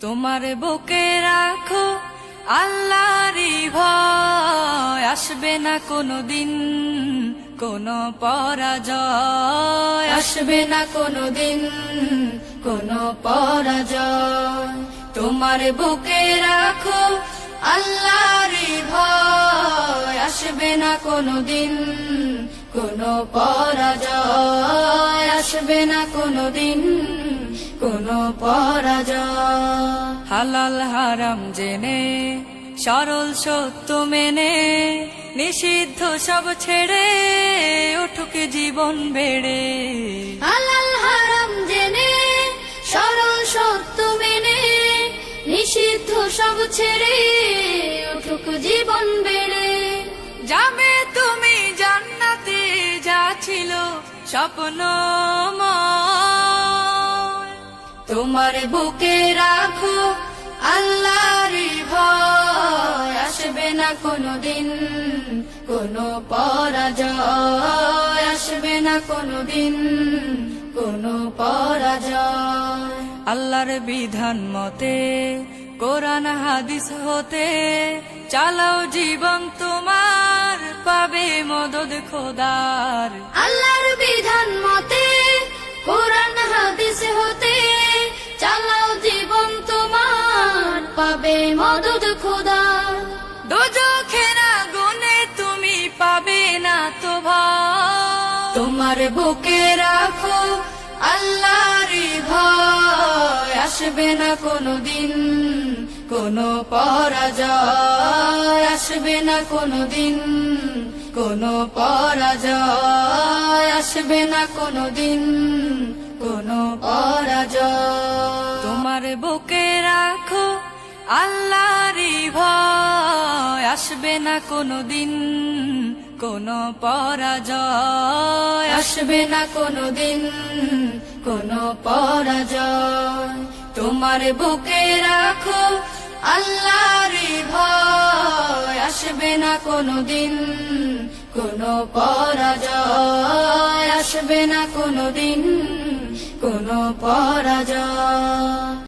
তোমার বুকে রাখো আল্লাহরই ভয়, আসবে না কোনোদিন কোনো পরাজয়, আসবে না কোনোদিন কোনো পরাজয়। তোমার বুকে রাখো আল্লাহরই ভয়, আসবে না কোনোদিন কোনো পরাজয়, আসবে না কোনোদিন কোনো পরাজয়। হালাল হারাম জেনে সরল সত্য মেনে নিষিদ্ধ সব ছেড়ে উঠুক জীবন বেড়ে। হালাল হারাম জেনে সরল সত্য মেনে নিষিদ্ধ সব ছেড়ে উঠুক জীবন বেড়ে। যাবে তুমি জান্নাতে, যা ছিল স্বপ্নময়। তোমার বুকে রাখো আল্লাহরই ভয়, আসবে না কোনোদিন কোনো পরাজয়, আসবে না কোনোদিন কোনো পরাজয়। আল্লাহর বিধান মতে কোরআন হাদিস হতে চালাও জীবন তোমার, পাবে মদদ খোদার। আল্লাহর বিধান মতে কোরআন হাদিস হতে চালাও জীবন তোমার, পাবে মদদ খোদার। দোজখের আগুনে তুমি পাবে না তো ভয়। তোমার বুকে রাখো আল্লাহরই ভয়, আসবে না কোনোদিন কোনো পরাজয়, আসবে না কোনোদিন কোনো পরাজয়, আসবে না কোনোদিন কোনো পরাজয়। তোমার বুকে রাখো আল্লাহরই ভয়, আসবে না কোনোদিন কোনো পরাজয়, আসবে না কোনোদিন কোনো পরাজয়। তোমার বুকে রাখো আল্লাহরই ভয়, আসবে না কোনোদিন কোনো পরাজয়, আসবে না কোনোদিন কোনো পরাজয়।